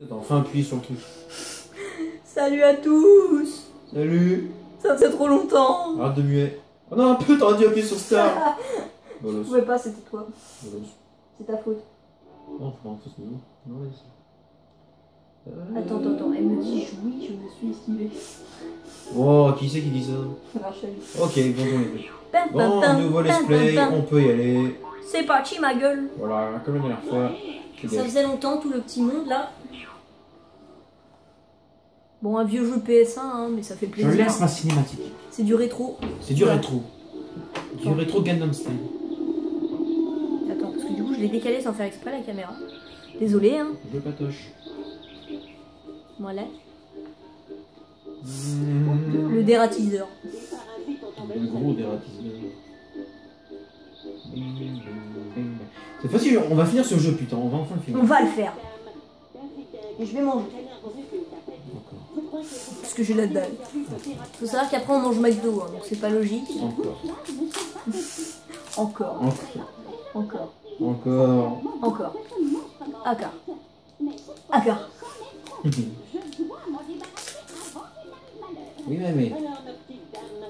Enfin appuyer sur le truc. Salut à tous. Salut. Ça faisait trop longtemps. Arrête de muer. Oh non, un peu, t'aurais dû appuyer sur Star. Je pouvais pas, c'était toi. Bolos. C'est ta faute. Non, faut pas ce niveau. Non, vas-y. Attends, elle me dit oui, je me suis esquivée. Oh, qui c'est qui dit ça? Rachel. Ok, bonjour les gars. Bon, nouveau let's play, on peut y aller. C'est parti ma gueule. Voilà, comme la dernière fois. Ça faisait longtemps, tout le petit monde là. Bon, un vieux jeu PS1, hein, mais ça fait plaisir. Je laisse ma cinématique. C'est du rétro. C'est du rétro. Du rétro Gundam Style. Attends, parce que du coup, je l'ai décalé sans faire exprès la caméra. Désolé, hein. Je patoche. Voilà. Le dératiseur. Le gros dératiseur. C'est facile, on va finir ce jeu, putain, on va enfin le finir. On va le faire. Et je vais manger. D'accord. Parce que j'ai la dalle. Faut savoir qu'après on mange McDo, hein, donc c'est pas logique. Encore. Encore. Encore. Encore. Encore. Encore. Encore. Encore. Oui, mais. Alors, ma petite dame,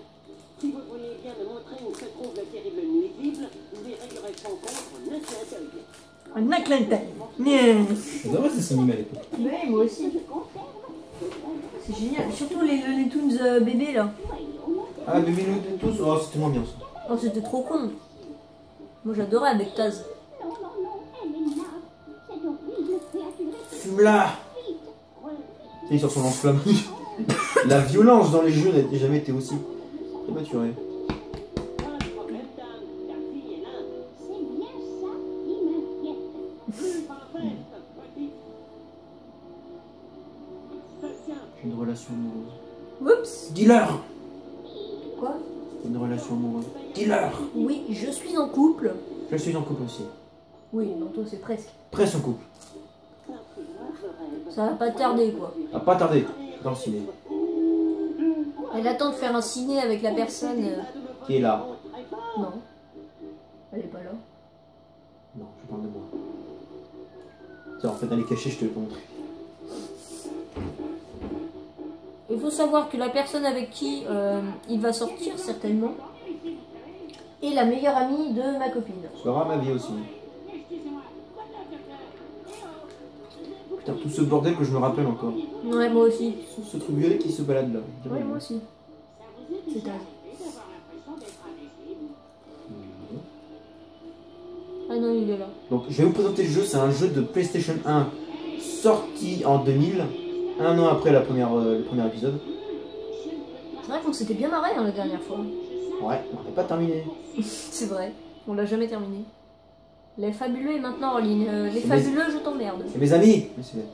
si vous voulez bien me montrer où se trouve le terrible nuisible, vous y réglerez son compte en un clin d'œil. Un Atlanta. Yeah. J'adorais ces animés à l'époque. Oui, moi aussi. C'est génial. Surtout les Looney Tunes bébés là. Ah, bébé nous de tous. Oh, c'était moins bien ça. Oh, c'était trop con. Moi j'adorais avec Taz. Fume-la. Il sort son lance-flamme. La violence dans les jeux n'a jamais été aussi prématurée. J'ai une relation amoureuse. Oups. Dealer. Quoi? Une relation amoureuse. Dealer. Oui, je suis en couple. Je suis en couple aussi. Oui, non, toi c'est presque. Presque en couple. Ça va pas tarder quoi. À pas tarder dans le ciné. Elle attend de faire un ciné avec la personne. Qui est là? Non. Elle est pas là. Non, je parle de moi. Tiens, en fait, elle est cachée, je te le montre. Il faut savoir que la personne avec qui il va sortir certainement est la meilleure amie de ma copine. Sera ma vie aussi. Putain, tout ce bordel que je me rappelle encore. Ouais, moi aussi. Ce truc violet qui se balade là. Ouais, moi aussi. C'est Taz. Ah non, il est là. Donc, je vais vous présenter le jeu. C'est un jeu de PlayStation 1 sorti en 2000, un an après le premier épisode. C'est vrai qu'on s'était bien marré hein, la dernière fois. Ouais, on n'est pas terminé. C'est vrai, on l'a jamais terminé. Les fabuleux est maintenant en ligne. Les fabuleux, je t'emmerde. C'est mes amis. Mais c'est...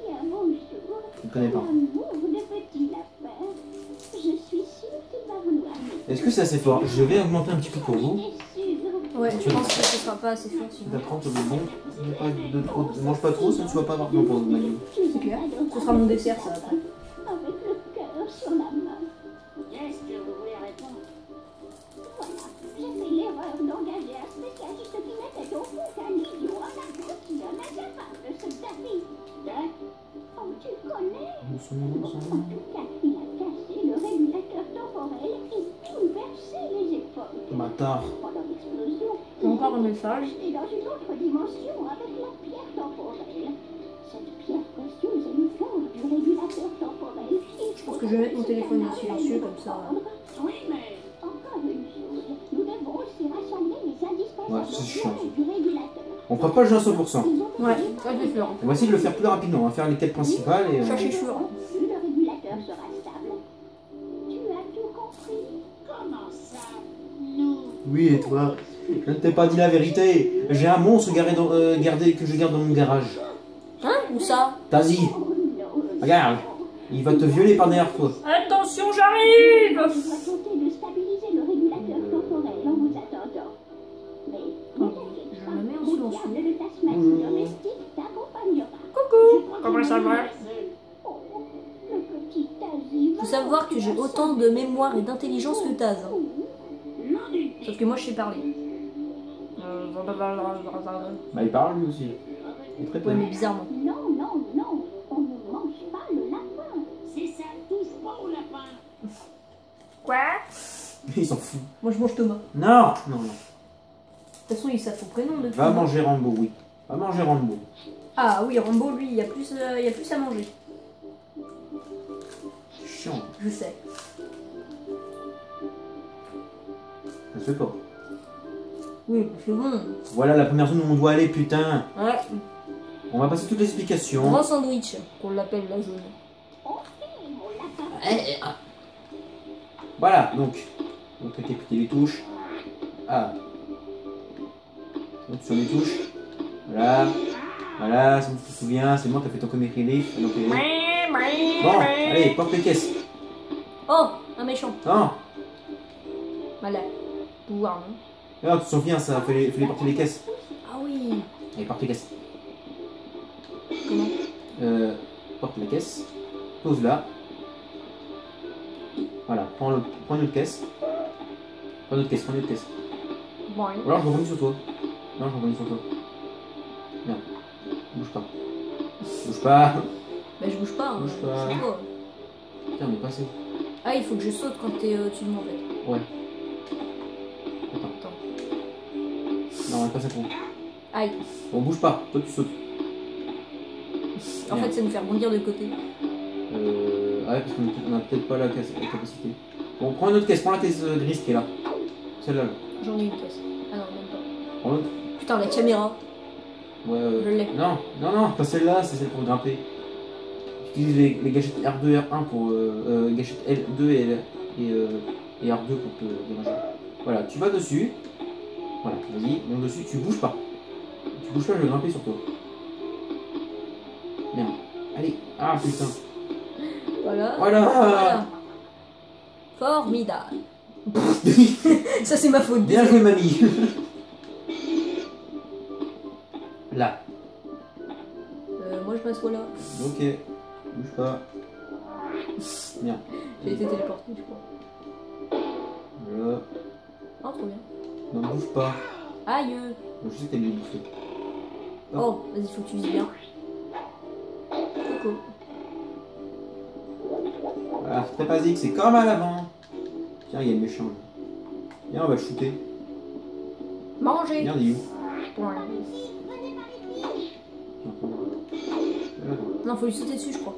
Je ne connais pas. Est-ce que c'est assez fort? Je vais augmenter un petit peu pour vous. Ouais, je pense que ce sera pas assez fort sinon. D'apprendre le bon. Ne mange pas trop, ça ne soit pas marquant pour ma gueule. C'est clair. Ce sera mon dessert ça après. Avec le cœur sur la main. Qu'est-ce que vous voulez répondre? Voilà, j'ai fait l'erreur d'engager un spécialiste qui mettait au fond qu'un idiot en argot qui en incapable, ce David. Oh, tu connais? En tout cas, il a cassé le régulateur temporel et bouleversé les époques. Bâtard. Pendant l'explosion, Encore un message. et dans une autre dimension avec la pierre temporelle. Cette pierre précieuse est le cœur du régulateur temporel. Je pense que je vais mettre mon téléphone en silencieux comme ça. Oui, mais... Encore une chose, nous devons aussi rassembler les indispensables Ouais, c'est chiant. pièces du régulateur. On fera pas le jeu à 100%. Ouais, ça je vais faire. On va essayer de le faire plus rapidement. On va faire les quêtes principales et. Ça c'est sûr. Le régulateur sera stable. Tu as tout compris. Comment ça? Nous... Oui, et toi? Je ne t'ai pas dit la vérité. J'ai un monstre que je garde dans mon garage. Hein? Où ça? Tazi, Oh non, regarde. Il va te violer par derrière toi. Attention, j'arrive! il va tenter de stabiliser le régulateur temporel en vous attendant. Mais Je me mets en silencieux. le Tasmanie domestique t'accompagnera. Coucou! Comment ça va? Oh, le petit Tazi. Faut savoir que j'ai autant de mémoire et d'intelligence que Taz. hein. Non, du... Sauf que moi je sais parler. Bah, il parle lui aussi. Il est très peu. Ouais, mais bizarrement. Non, non, non. On ne Il s'en fout. Moi je mange Thomas. Non, non, non. De toute façon, il savent son prénom de Va manger Rambo, oui. Va manger Rambo. Ah oui, Rambo, lui, il y a plus à manger. Chiant. Je sais. Ça se fait pas. Oui, c'est bon. Voilà la première zone où on doit aller, putain. Ouais. On va passer toutes les explications. Grand sandwich, qu'on l'appelle la zone. Voilà, donc. On peut écouter les touches. Ah. Donc sur les touches. Voilà. Voilà, si tu te souviens, c'est moi qui ai fait ton comic relief. Donc, bon, allez, porte les caisses. Oh, un méchant. Non, Voilà. Pouvoir, non? non, tu te souviens, ça, fallait porter les caisses. Ah oui. Allez, porte les caisses. Comment? Porte les caisses. Pose là. Voilà, prends une autre caisse. Prends une autre caisse, Bon. Ou alors je rebondis sur toi. Non, je rebondis sur toi. Merde. Bouge pas. Bouge pas. Bah je bouge pas. Hein. Bouge pas. C'est quoi? Putain, on est passé. Ah, il faut que je saute quand t'es au-dessus de moi en fait. Ouais. Attends. Attends. Non, on est passé trop. Aïe. Bon, bouge pas. Toi, tu sautes. En fait, ça nous fait rebondir de côté. Ouais, parce qu'on a peut-être pas la capacité. Bon, prends une autre caisse. Prends la caisse grise qui est là. Celle-là. Là. J'en ai une caisse. Ah non, même pas. Prends l'autre. Putain, la caméra. Ouais, Je l'ai. Non, non, non, pas celle-là, c'est celle pour grimper. Utilise les gâchettes R2 et R1 pour. Gâchettes L2 et R2 pour te déranger. Voilà, tu vas dessus. Voilà, vas-y, monte dessus, tu bouges pas. Tu bouges pas, je vais grimper sur toi. Merde. Allez, ah putain. Voilà. Voilà. Formidable. Ça, c'est ma faute. Bien joué, mamie. Là. Moi, je m'assois là. Ok. Bouge pas. Merde. J'ai été téléporté, je crois. Voilà. Oh, trop bien. Non, bouge pas. Aïe. Je sais qu'elle est bouffée. Oh, vas-y, faut que tu vises bien. Coco. Voilà, c'est très basique, c'est comme à l'avant. Tiens, il y a le méchant. Là. Viens, on va le shooter. Manger. Merde, il est où? Ouais. Voilà. Non, faut lui sauter dessus, je crois.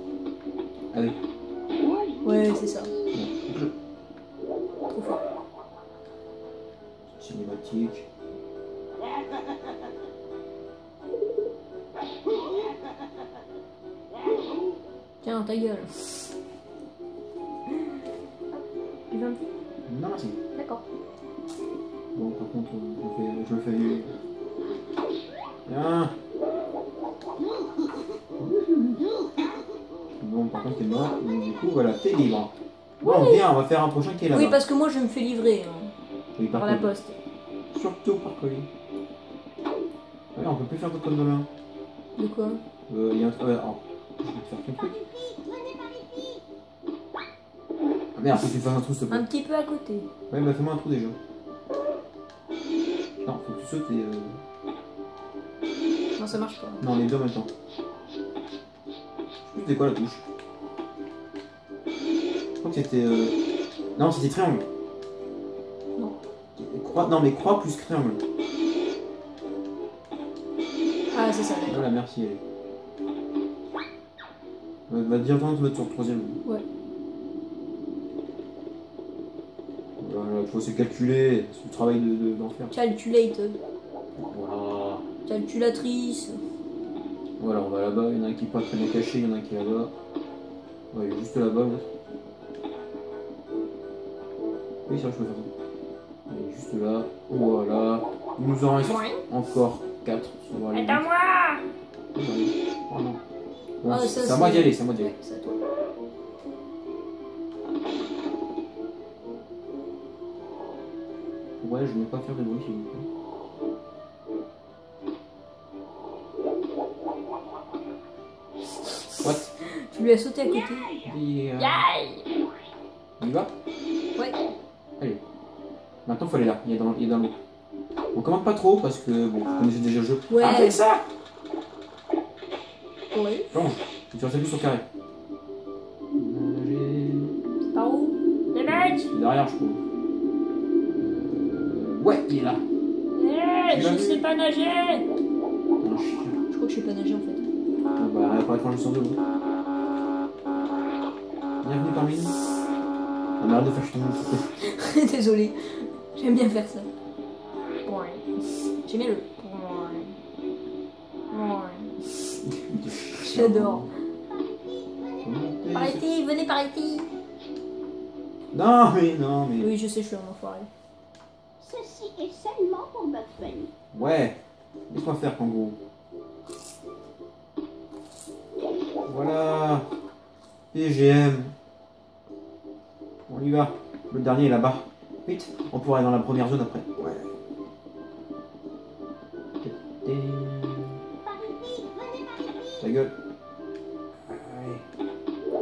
Allez. Ouais, c'est ça. Bon, Trop fort. cinématique. Tiens, ta gueule. Tu veux un petit? Non, merci. D'accord. Bon, par contre, je le fais. Viens. Bon, par contre, t'es mort. Donc, du coup, voilà, t'es libre. Bon, viens, on va faire un prochain qui est là-bas. Oui, parce que moi, je me fais livrer hein, Oui, par la poste. Surtout par colis. Ouais, on peut plus faire de comme demain. De quoi? Il y a un truc. Alors, je vais te faire ton truc. Ah merde, faut que tu fasses un trou, s'il te plaît. Un petit peu à côté. Ouais, bah fais-moi un trou déjà. Non, faut que tu sautes et. Non, ça marche pas. Non, les deux en même temps. Je sais plus c'était quoi la touche. Je crois que c'était. Non, c'était triangle. Non. Croix... Non, mais croix plus triangle. Ah, c'est ça, d'accord. Voilà, merci, allez. Va directement te mettre sur le troisième. Ouais. Voilà, il faut se calculer. C'est le travail d'enfer. Calculate. Voilà. Calculatrice. Voilà, on va là-bas. Il y en a un qui est pas très bien caché, il y en a un qui est là-bas. Ouais, il est juste là-bas, l'autre. Oui, ça, je peux faire ça. Il est juste là. Voilà. Il nous en reste encore 4. Attends-moi. Oh non. Bon, Ah, ça, c'est à moi d'y aller, c'est à moi d'y aller. Ouais, c'est à toi. Ouais, je ne veux pas faire de bruit, s'il vous plaît. What? Tu lui as sauté à côté. Yeah. Aïe. On y va? Ouais. Allez. Maintenant, il faut aller là. Il est dans l'eau. On commande pas trop parce que, bon, vous connaissez déjà le jeu. Ouais. Avec ça! Ouais. Plonge. Et tu restes plus sur le carré. Par où? Les mecs. C'est derrière, je trouve. Ouais, il est là. Je sais pas nager. Un chien. Je crois que je sais pas nager en fait. Ah bah, pour être je sors de l'eau. Bienvenue parmi nous. On arrête de faire chier. Désolé. J'aime bien faire ça. J'aime bien le. J'adore. Par ici, venez par ici. Non mais. Oui, je sais, je suis un enfoiré. Ceci est seulement pour Bugs Bunny. Ouais. Laisse-moi faire, kangourou. Voilà. PGM. On y va. Le dernier est là-bas. Vite. On pourra aller dans la première zone après. Ouais. Par ici, venez par ici. Ta gueule. Allez.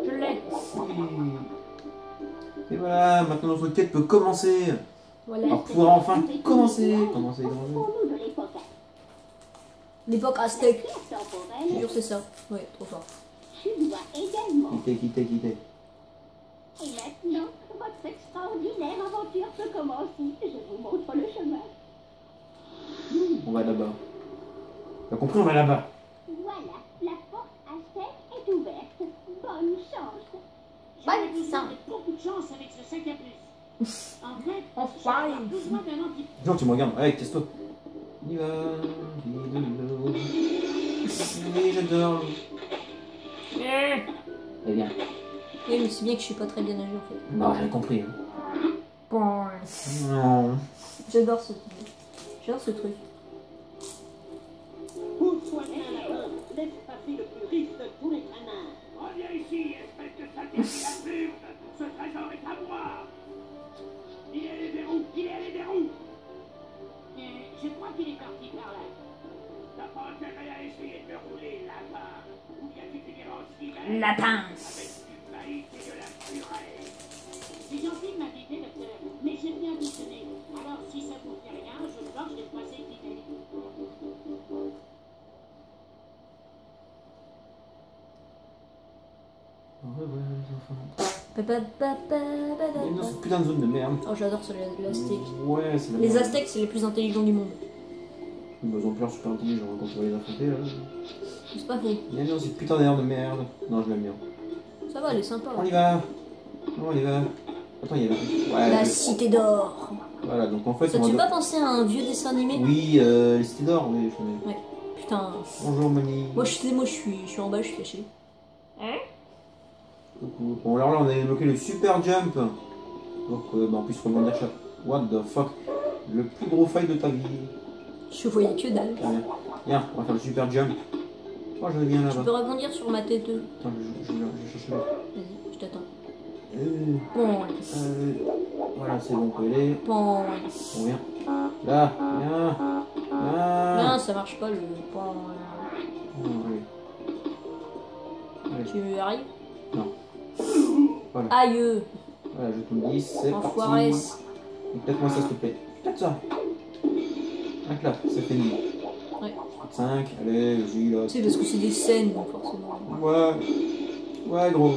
Je l'ai. Oui. Et voilà, maintenant notre quête peut commencer. Voilà. On pourra enfin commencer. Commencer dans le jeu. Pour nous de l'époque. L'époque aztèque. Pierre Je temporelle, jure, c'est ça. Ouais, trop fort. tu dois également. Quittez. Et maintenant, votre extraordinaire aventure peut commencer. Je vous montre le chemin. On va là-bas. T'as compris, on va là-bas. Voilà, la porte aztèque est ouverte. Bonne chance. Bonne Besoin chance. de beaucoup de chance avec ce sac à puce. En fait, Enfin. j'ai besoin d'un anti. Non, tu me regardes. Allez, teste-toi. On y va. Oui, j'adore. Eh bien. Oui, mais c'est bien que je suis pas très bien nagé en fait. Bah, j'ai compris. Hein. Bon. Non. J'adore ce truc. J'adore ce truc. Pour soigner un lapin, laisse passer le plus riche de tous les canards. Reviens ici, espèce de saleté absurde. Ce trésor est à moi. Il est les verrous. Je crois qu'il est parti par là. T'as pas intérêt à essayer de me rouler là-bas. Ou bien tu finiras en ski Lapin. avec du maïs et de la purée. C'est gentil de m'inviter, docteur, mais j'aime bien déjeuner. Alors, si ça vous fait rien, je gorge des poissons dîner. Au revoir, les enfants. Pa, pa, pa, pa, pa, pa, Il est dans pa. cette putain de zone de merde. Oh, j'adore l'Aztèque. Ouais, c'est la Les merde. Aztèques, c'est les plus intelligents du monde. Ils ont plus super intelligents quand on va les affronter là. C'est pas faux. Il est dans cette putain d'air de merde. Non, je l'aime bien. Ça va, elle est sympa. On y va. Non, on y va. Attends, il y a là. Ouais. La cité d'or. Voilà, donc en fait, Ça te fait pas penser à un vieux dessin animé? Oui, les cités d'or, oui, je connais. Putain. Bonjour, Moni. Moi, je suis en bas, je suis caché. Coucou. Bon, alors là, on a débloqué le super jump. Donc, on puisse rebondir chaque. What the fuck? Le plus gros fail de ta vie. Je voyais que dalle. Viens, on va faire le super jump. Oh, je viens Tu là-bas. peux rebondir sur ma tête. Attends, je cherche le. Vas-y, je t'attends. Euh, voilà, c'est bon, on peut aller. Bon. On vient. Là, viens. Là. Non, ça marche pas le. Oh, allez. Allez. Tu arrives? Non. Voilà. Aïe. Voilà, je te le dis, c'est Enfoiré. parti. Éclate-moi ça, s'il te plaît. Éclate ça. Un clap, c'est fini. Ouais. 5, allez, vas-y, là. Tu sais, parce que c'est des scènes, donc forcément. Ouais. Ouais, gros.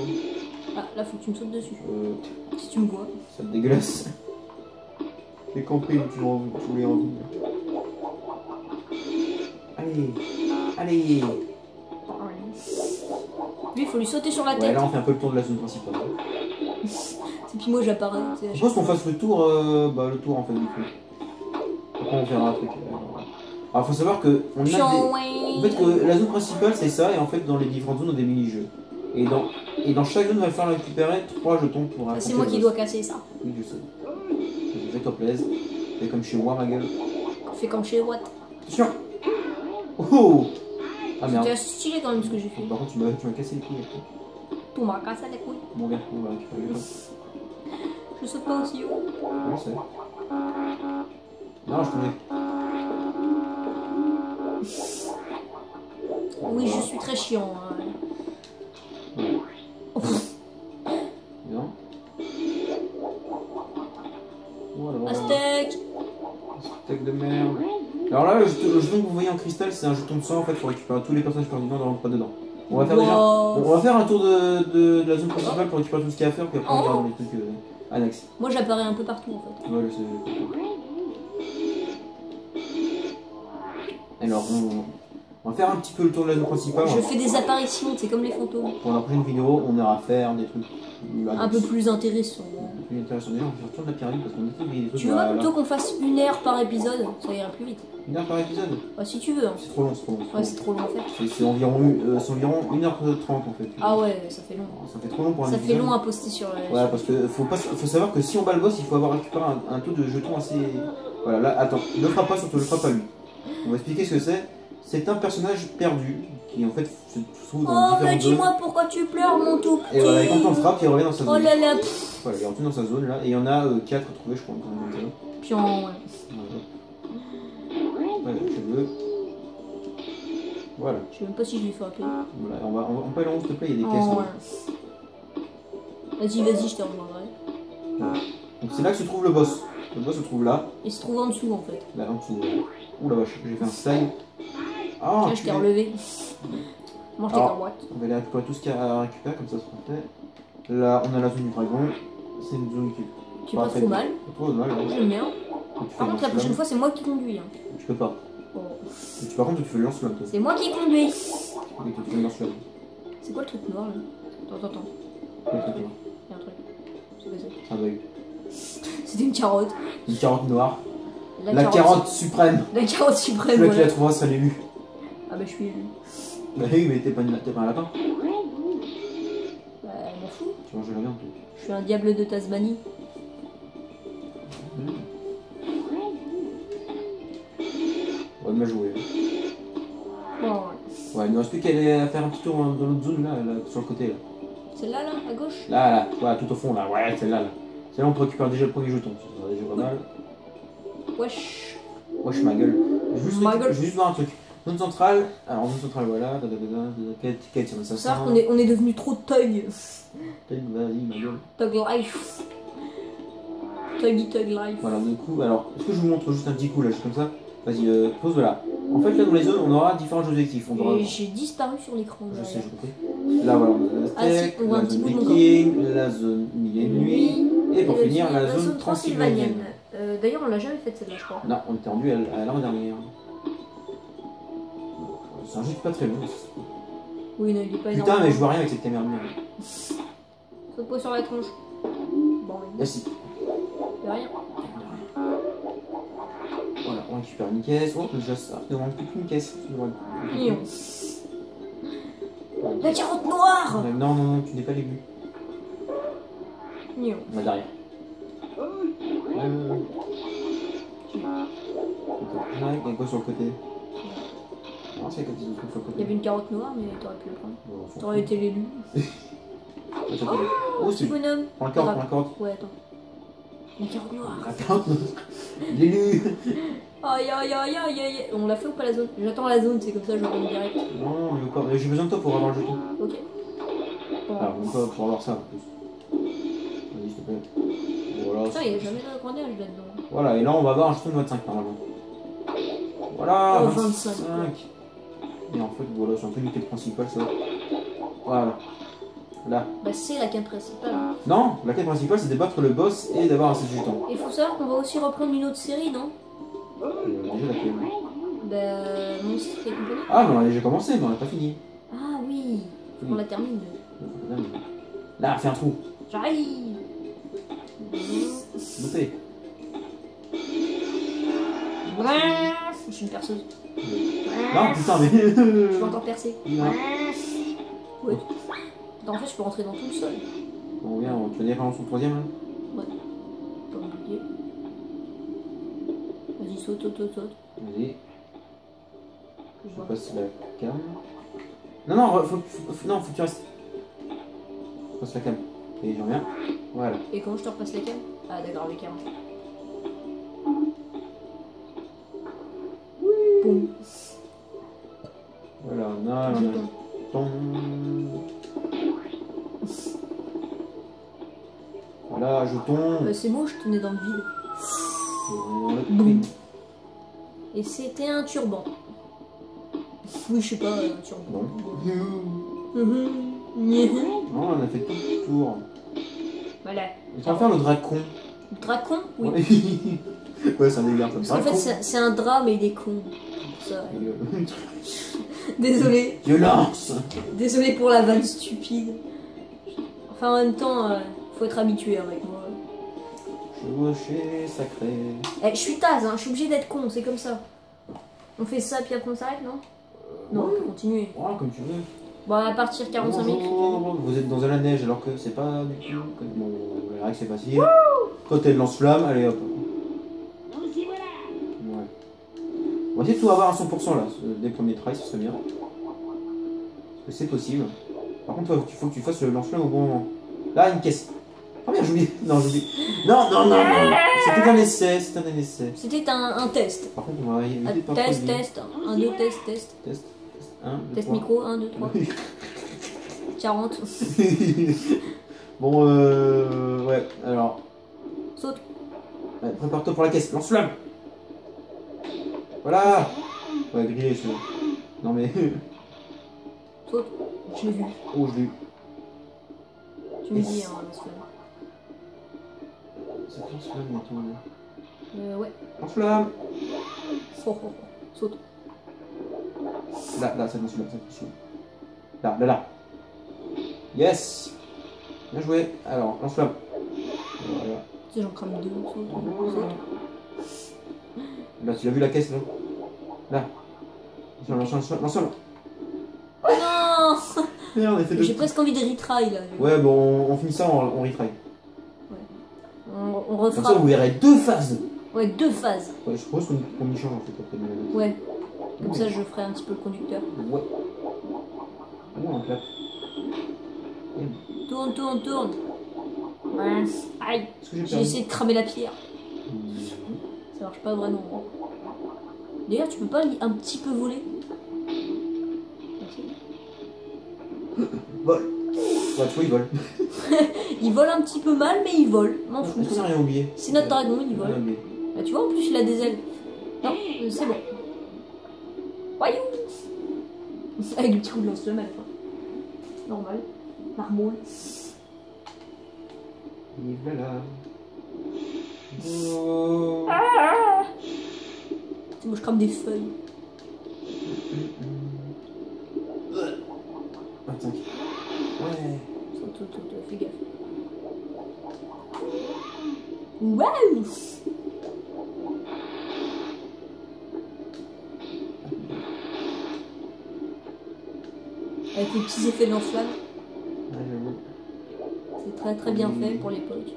Ah, là, faut que tu me sautes dessus. Si tu me vois. Ça te dégueulasse. J'ai compris où tu voulais en venir. Allez. Allez. Lui, il faut lui sauter sur la Ouais, tête. là, on fait un peu le tour de la zone principale. Et puis moi, j'apparais. Je pense qu'on fasse le tour, le tour en fait du coup. Après on verra un truc. Alors faut savoir que on a des... En fait que la zone principale c'est ça et en fait dans les différentes zones on a des mini-jeux. Et dans chaque zone on va faire récupérer 3 jetons pour C'est moi qui dois casser ça. Oui je sais. Fais-toi plaisir. Fais comme chez moi ma gueule. Fais comme chez Watt. Attention. Oh. Ah merde. C'était assez stylé quand même ce que j'ai fait. Par contre tu m'as cassé les couilles. Tout m'a cassé les couilles. Bon gars, on va récupérer les choses. Je saute pas aussi haut. Je sais. Non je connais. Oui, je suis très chiant. Hein. Non. Voilà. Aztèque. Steak de merde. Alors là, le jeton que vous voyez en cristal, c'est un jeton de sang en fait pour récupérer tous les personnages perdus dans pas dedans. On va faire déjà. On va faire un tour de la zone principale pour récupérer tout ce qu'il y a à faire, puis après on regarde les trucs annexes. Moi, j'apparais un peu partout en fait. Ouais, je sais. Alors, on va faire un petit peu le tour de la zone principale. Je fais des apparitions, c'est comme les fantômes. Pour la prochaine vidéo, on ira faire des trucs Un peu plus intéressants. plus intéressants. Déjà, on va faire le tour de la pyramide parce qu'on a fait des trucs. Tu veux pas plutôt qu'on fasse 1 heure par épisode? Ça ira plus vite. 1 heure par épisode? Bah, si tu veux. Hein. C'est trop long, c'est trop long. Ouais, c'est trop long à faire. C'est environ 1h30 en fait. Ah ouais, ça fait long. Ça fait trop long pour un Ça épisode. fait long à poster sur la. Ouais, parce que faut savoir que si on bat le boss, il faut avoir récupéré un taux de jetons assez. Voilà, là, attends, ne le frappe pas, surtout le frappe pas lui. On va expliquer ce que c'est. C'est un personnage perdu qui en fait se trouve dans Oh, mais différentes zones. dis-moi pourquoi tu pleures, mon tout petit. Et voilà, et quand on le frappe, il revient dans sa zone. Oh là là. Voilà, il retourne dans sa zone là, et il y en a 4 à trouver, je crois. Puis en. Ouais. Voilà, cheveux. Voilà. Je sais même pas si je lui fais appeler. Voilà, on peut aller en haut, s'il te plaît, il y a des caisses. Oh, en ouais. haut. Vas-y, je te rejoindrai. Donc c'est là que se trouve le boss. Le boss se trouve là, Il se trouve en dessous en fait. là en dessous. Ouh la vache, j'ai fait un style. Ah, Tiens, je t'ai relevé. Mange tes Alors, carboîtes. on va aller récupérer tout ce qu'il y a à récupérer, comme ça sera fait. Là, on a la zone du dragon. C'est une zone qui Tu es pas trop mal. Pas trop mal, ouais. J'aime bien. Donc, tu fais Par le contre, la prochaine lance-flamme. fois, c'est moi qui conduis. Hein. Tu peux pas. Oh. Par contre, tu fais le lance-flamme, toi. C'est moi qui conduis. Oui, tu fais le lance-flamme. C'est quoi le truc noir là? Attends. Ouais, c'est toi. Il y a un truc. C'est quoi ça? C'est un bug. C'était une carotte. Une carotte noire. La carotte suprême. La carotte suprême. Celui-là qui Voilà. la trouvera sera l'élu. Ah bah je suis élu. Bah oui, mais t'es pas un lapin. Bah je m'en fous. Tu manges la viande, toi. Je suis un diable de Tasmanie. Ouais, bien joué. Bon, ouais. Ouais, il ne reste plus qu'à aller faire un petit tour dans l'autre zone là, sur le côté là. Celle-là, là, à gauche? Là, voilà, tout au fond là, ouais, celle-là là. Celle-là, on peut récupérer déjà le premier jeton, ça sera déjà pas mal. Wesh. Wesh, ma gueule. Ma gueule. Je veux juste voir un truc. Zone centrale, alors zone centrale, voilà, quête sur Faut l'assassin. savoir qu'on est devenu trop thug. Vas-y, ma gueule. Thug life. Thug life. Voilà, du coup, alors, est-ce que je vous montre juste un petit coup là, juste comme ça? Vas-y, pose là. En fait, là dans les zones, on aura différents objectifs. On aura... Et j'ai disparu sur l'écran. Je sais, derrière. j'ai compris. Là, voilà, on a la Ah, si, Aztèque, on voit un la petit zone bout de Viking, la zone Mille et Nuits, et pour le finir, film, la zone transylvanienne. D'ailleurs, on l'a jamais faite celle-là, je crois. Non, on était rendu à l'avant-dernière. C'est un jeu qui est pas très long. Oui, non, il est pas énorme. Putain, mais je vois rien avec cette caméra de merde. Saute-moi sur la tronche. Bon, oui. Merci. Y'a rien. Voilà, on récupère une caisse. Oh, déjà ça. Il ne manque plus qu'une caisse. Mignon. La carotte noire. Non, tu n'es pas l'élu. Mignon. On va derrière. Il y a quoi sur le côté? Non, c'est quand ils sont sur le Il y côté. avait une carotte noire, mais t'aurais pu le prendre. Bon, on s'en T'aurais été l'élu. fout. Oh, Petit c'est bonhomme. prends la carotte, prends la carotte. Ouais, attends. La carotte noire. La carotte. L'élu. Aïe aïe aïe aïe aïe. On l'a fait ou pas la zone? J'attends la zone, c'est comme ça je rentre direct. Non, mais pas. J'ai besoin de toi pour avoir le jeton. Ok. Bon. Alors, on peut pour avoir ça en plus. Vas-y, s'il te plaît. Voilà. Putain, il n'y a jamais de grenade là-dedans. Voilà, et là on va avoir un jeton de 25 normalement. Voilà, Oh, 25. 25. Et en fait, voilà, c'est un peu une quête principale ça. Voilà. Là. Bah, c'est la quête principale. Non, la quête principale c'est de battre le boss et d'avoir un 7 jetons. Il faut savoir qu'on va aussi reprendre une autre série, non? Déjà laquelle? Bah, Monstre et compagnie. Ah, mais on a déjà commencé, mais on n'a pas fini. Ah oui. On la termine. Là, fais un trou. J'arrive. Loupé. Ouais. Je suis une perceuse. Non, putain, mais. Je peux encore percer. Non. Ouais. Attends, en fait, je peux rentrer dans tout le sol. Bon, viens, tu vas dire sur le troisième là? Ouais. Pas compliqué. Vas-y, saute. Vas-y, Je je vois. passe la cam. Non, faut que tu restes. Je passe la cam. Et j'en reviens. Voilà. Et comment je te repasse la cam? Ah, d'accord, avec cam. Boum. Voilà, on a Jeton. ton. Voilà, jeton. C'est beau, je tenais dans le vide. On le prix. Et c'était un turban. Oui, je sais pas, un turban. Non, on a fait tout le tour. Voilà. On va faire le dracon. Dracon? Oui. Ouais, ouais, c'est un délire. Parce qu'en fait, c'est un drap, mais il est con. pour ça. Et, Désolé. violence. Désolé pour la vanne stupide. Enfin, en même temps, faut être habitué avec moi. Chevauché sacré. Eh, je suis taze, hein, je suis obligée d'être con, c'est comme ça. On fait ça puis après on s'arrête, non? Non, on peut continuer. Voilà, comme tu veux. Bon, à partir 45 minutes. Bonjour, vous êtes dans la neige alors que c'est pas du tout. Bon, vous verrez que c'est facile. Quand elle lance-flamme, allez hop. Nous y voilà. Ouais. On va essayer de tout avoir à 100% là, dès le premier try, ce serait bien. Parce que c'est possible. Par contre, il faut que tu fasses le lance-flamme au bon moment. Là, une caisse. Oh merde, j'oublie. Non, j'oublie. Non, non, non, non. C'était un essai, c'était un essai. C'était un test. Par contre, on va éviter de pas Test, produire. test. 1, 2, test, test. Test. 1, 2, Test 3. micro, 1, 2, 3. 40. Bon, ouais, alors. Saute. Ouais, prépare-toi pour la caisse, lance-flamme. Voilà. Ouais, grillé, c'est bon. Non mais. Saute. Je l'ai vu. Oh, je l'ai eu. Tu me dis, hein, lance-flamme. C'est lance-flamme, bientôt. Ouais. Lance-flamme. Oh, oh, oh. Saute. Là, ça lance-flamme, ça lance-flamme. Là, là, là. Yes. Bien joué. Alors, lance-flamme. Voilà. Tu sais, j'en crame 2. Saute. Saute. Là, tu as vu la caisse, là. Là. Lance-flamme, lance-flamme. Oh non. Merde, on a fait J'ai deux. presque envie de retry là. Ouais, bon, on finit ça, on retry. On Comme ça, refera. vous verrez 2 phases. Ouais, 2 phases. Ouais, je propose qu'on y change en fait après. Ouais. Comme ça, je ferai un petit peu le conducteur. Ouais. Ouais, on clap. Tourne, tourne, tourne. Ouais. Aïe. Est-ce que j'ai J'ai perdu essayé de cramer la pierre. Ça marche pas vraiment. D'ailleurs, tu peux pas un petit peu voler? Vol. Ouais, tu vois, il vole. Il vole un petit peu mal, mais il vole. M'en fous. Est-ce qu'on a rien oublié? C'est notre dragon, il vole. Ah, mais... Bah, tu vois, en plus, il a des ailes. Non, c'est bon. Voyou. Avec le petit coup de lance-flamme à la fin. Normal. Marmoule. Et voilà. Oh. Moi, je crame des feuilles. 25. Ouais. Saute, fais gaffe. Waouh. Avec les petits effets de lance-flamme. Ouais, j'avoue. C'est très très bien fait pour l'époque.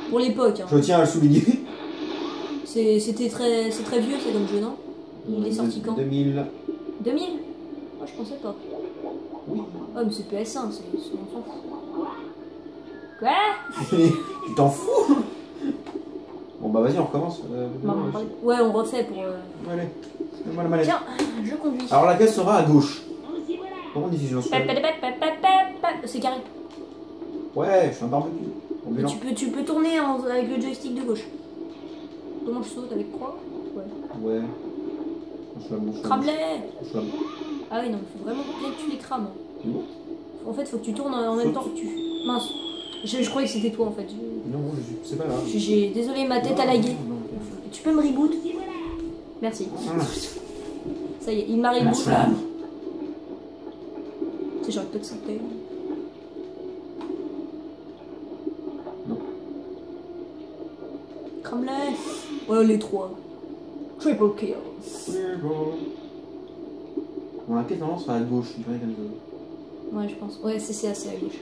Pour l'époque, hein. Je tiens à le souligner. C'est très vieux, c'est comme jeu, non? Il est sorti quand? 2000. 2000? Moi, je pensais pas. Oui. Oh, mais c'est PS1, on s'en fout. Quoi? Tu t'en fous? Bon, bah vas-y, on recommence. Ouais, on refait pour... Allez. Donne-moi la manette. Tiens, je conduis. Alors la caisse sera à gauche. Nous y voilà. Comment on dit si je lance C'est carré. Ouais, je suis un barbecue. Et Ambulant. tu peux tourner avec le joystick de gauche. Comment je saute? Avec croix? Ouais. Ouais. On Crame-les! Ah oui, non, il faut vraiment bien que tu les crames. En fait, faut que tu tournes en même temps que tu... Mince. Je croyais que c'était toi, en fait. Non, c'est pas grave. Désolé, ma tête a lagué. Tu peux me reboot? Merci. Ça y est, il m'a reboot. Tu sais, j'aurais peut-être sauté. Non. Crame-les! Ouais, les 3. Triple kill. Bon, la caisse normalement sera à gauche, il paraît comme ça. Ouais, je pense. Ouais, c'est assez à gauche.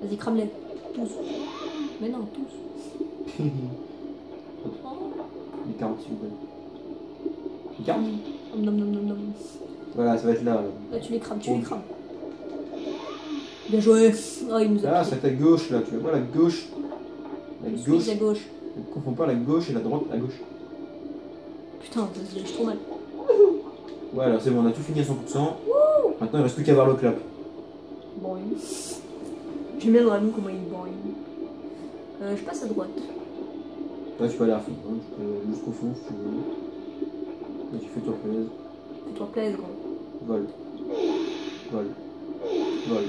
Vas-y, crame-les. Tous. Mais non, tous. Les 40 s'il vous plaît. Les 40 Nom, nom, nom, nom. Voilà, ça va être là. Là, tu les crames, tu les crames. Bien joué. Oh, il nous a Là, pris. c'est à gauche, là. Tu vois la gauche. La Je suis gauche. à gauche. Ne confonds pas la gauche et la droite à gauche. Putain, ça se dirige trop mal. Voilà, c'est bon, on a tout fini à 100%. Maintenant, il reste plus qu'à voir le clap. Bon, j'aime bien le dragon, comment il boing. Je passe à droite. Là, tu peux aller à fond. Hein. Tu peux aller jusqu'au fond si tu veux. Là, tu fais toi plaisir. Fais-toi plaisir, gros. Vol. Vol. Vol.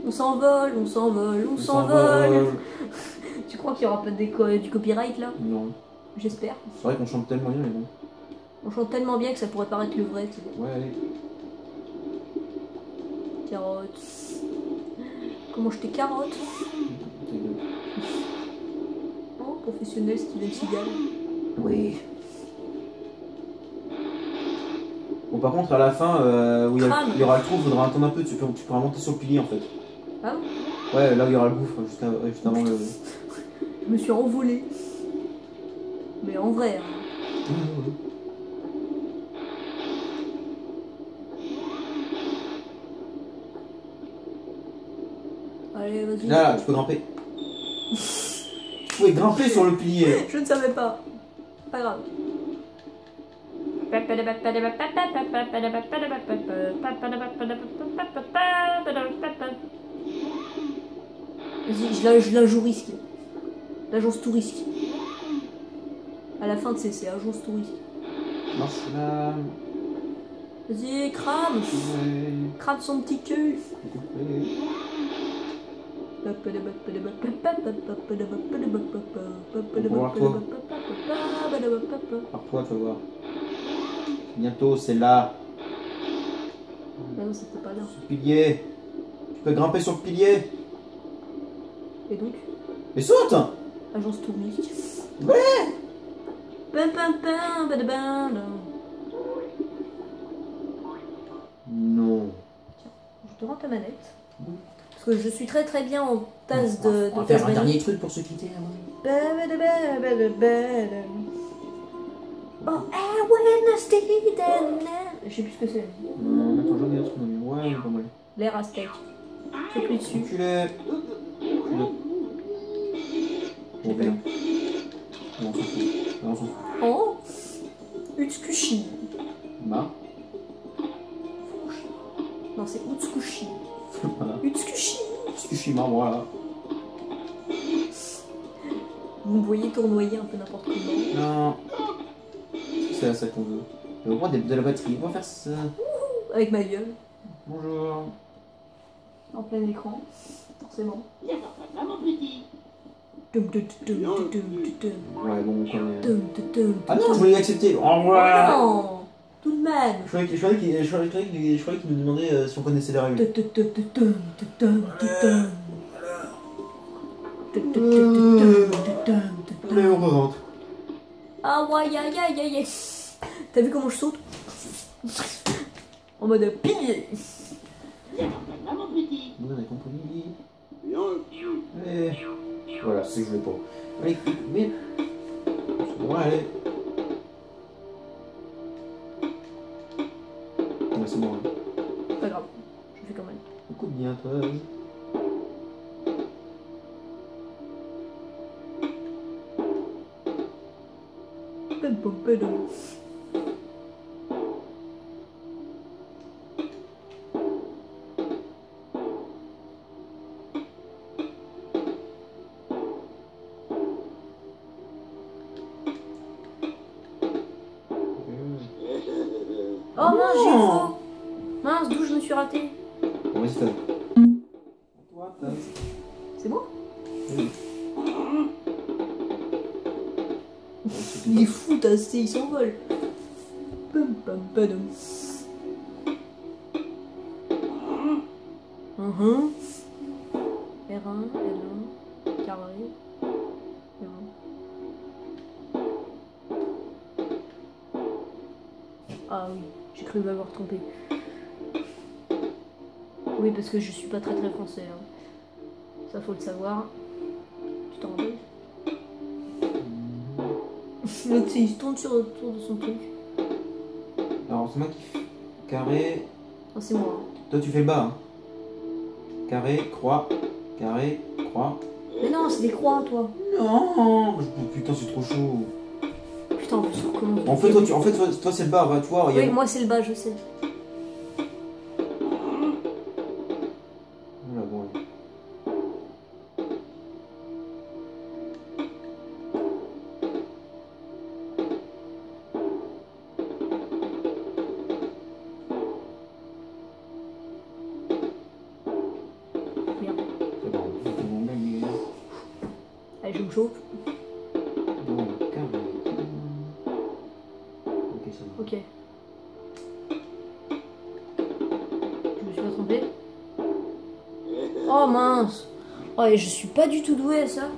On s'envole, on s'envole, on s'envole. Tu crois qu'il y aura pas du copyright là? Non. J'espère. C'est vrai qu'on chante tellement bien, mais bon. On chante tellement bien que ça pourrait paraître le vrai. Tu sais. Ouais, allez. Carottes. Comment je tes carottes? Oh, professionnel Steven Seagal. Oui. Bon, par contre, à la fin, où il y aura le trou, il faudra attendre un peu. Tu pourras monter sur le pilier en fait. Ah bon? Ouais, là, il y aura le gouffre juste avant le. Je me suis envolée. Mais en vrai. Hein. Allez, vas-y. Là, tu peux grimper. Tu pouvais grimper sur le pilier. Je ne savais pas. Pas grave. Vas-y, je la joue risque. L'agence touristique. À la fin, tu sais, c'est agence touristique. Non, c'est là. Vas-y, crame. Ouais. Crame son petit cul. Par toi, tu vas voir. Bientôt, c'est là. Non, c'était pas là. Ce pilier. Tu peux grimper sur le pilier. Et donc? Mais saute! Agence touristique. Ouais! Non. Tiens, je te rends ta manette. Parce que je suis très très bien en tasse de On va faire un dernier truc pour se quitter. Oh, I wanna stay there. Je sais plus ce que c'est. Non, attends, j'en ai autre nom. Ouais, pas mal. L'air à steak. Je plus dessus. Enculé. Bon, bien. Non, on s'en fout. Non, on s'en fout. Oh, Utsukushi. Bah. Non, c'est Utsukushi. Voilà. Utsukushi. Tsukushima, voilà. Vous me voyez tournoyer un peu n'importe comment. Non. C'est ça qu'on veut. Le roi de la batterie. On va faire ça. Avec ma gueule. Bonjour. En plein écran. Forcément. Viens voir ta maman, petit. Ouais, bon, on connaît. Ah non, je voulais l'accepter. Au Oh revoir. non, tout de même. Je croyais qu'il nous demandait si on connaissait les règles. Allez, on rentre. Ah ouais, aïe aïe aïe aïe. T'as vu comment je saute? En mode pilier. Viens voir ta maman, petit. Vous avez compris. Viens. Allez. Voilà, c'est que je voulais pas. Allez, vite. Bon, allez. Ouais, c'est bon. Hein. Pas grave, je fais quand même. Écoute bien, toi. Oh mince, j'ai faux. Mince, d'où je me suis ratée? Bon, vas-y, Tom. Toi, Tom. C'est moi? Oui. Il est fou, tassé, il s'envole. Pum pum padum. R1, L1, carré. R1. Ah oui, j'ai cru m'avoir trompé. Oui, parce que je suis pas très français. Hein. Ça, faut le savoir. Tu t'en rappelles? L'autre, il se tourne sur autour de son truc. Alors, c'est moi qui fais carré. Oh, c'est moi. Toi, tu fais le bas. Hein. Carré, croix, carré, croix. Mais non, c'est des croix, toi. Non. Putain, c'est trop chaud. Putain, on peut se recommencer. En fait, toi, c'est le bas, va, tu vois. Oui, moi, c'est le bas, je sais. Voilà, bon. Bien. C'est bon, on va gagner. Allez, je me chauffe. Bon, carré. trompé. Oh mince. Oh, et je suis pas du tout doué à ça.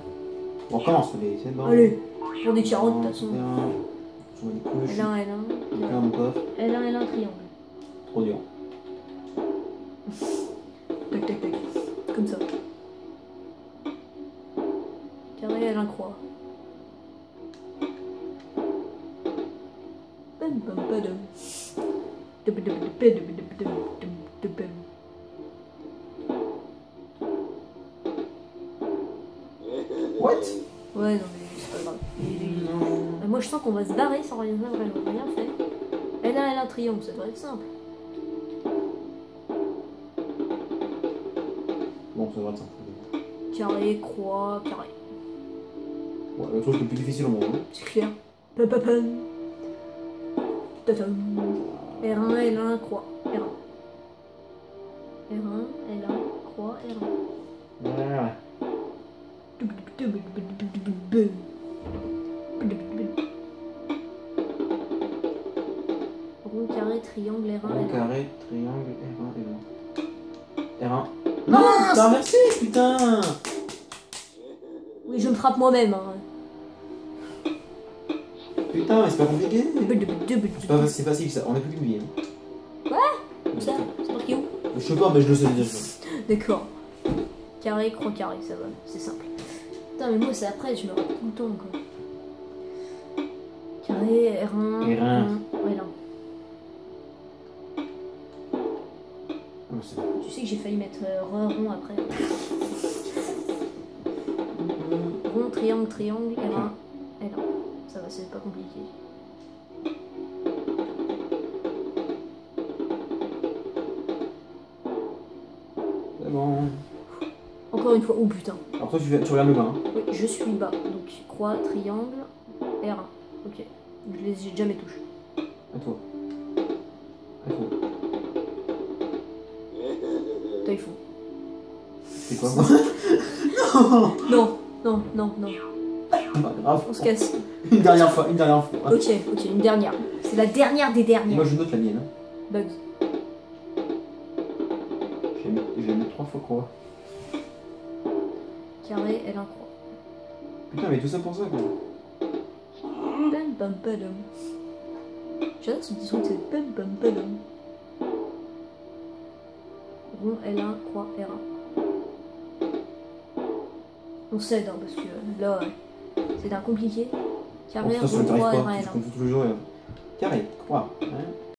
On commence, mais c'est bon. Allez, pour des carottes de toute façon. Je vois des cloches. L1, Là, mon coffre. L1, triangle. Trop dur. Tac, tac, tac. Comme ça. Carré, L1, croix. Bam, bam, badam. Dum, dum, dum, dum, dum, dum, dum, dum. What? Ouais, non, mais c'est pas grave. Non. Moi, je sens qu'on va se barrer sans rien fait. L1, triangle, ça devrait être simple. Bon, ça va être simple. Carré, croix, carré. Ouais, le truc le plus difficile au monde. Hein. C'est clair. Papapam. Tatam. R1, L1, croix. R1. R1, L1, croix, R1. Ouais. Rond, carré, triangle, R1, Rond, L1. carré, triangle, R1, L1. R1. Non, t'as inversé, putain. Oui, je me frappe moi-même. Hein. Putain, mais c'est pas compliqué. C'est facile ça, on a plus qu'une vie. Hein. Quoi? Ça, c'est marqué où? Je sais pas, mais je le sais déjà. D'accord. Carré, croix, carré, ça va, c'est simple. Putain, mais moi, c'est après, je me rate tout le temps, quoi. Carré, R1, R1. L1. Ah, c'est Tu sais que j'ai failli mettre rond après. Rond, triangle, triangle, R1, L1. Ça va, c'est pas compliqué. bon. Encore une fois, oh putain. Alors toi, tu regardes le bas. Hein. Oui, je suis bas. Donc croix, triangle, R1. Ok. J'ai déjà mes touches. À toi. À toi. Taille fou. C'est quoi moi? Non. Non. Pas grave. On se casse. Une dernière fois. Ok, une dernière. C'est la dernière des dernières. Moi je note la mienne. Hein. Bugs. J'ai mis 3 fois croix. Carré, L1 croix. Putain, mais tout ça pour ça quoi. Bam bam badam. J'adore ce petit son, c'est bam bam badam. Rond, L1, croix, R1. On cède, hein, parce que là, c'est un compliqué. Carré, Bon, rond, croix, R1, Je L1. confonds tous les jours. Carré, croix. Hein.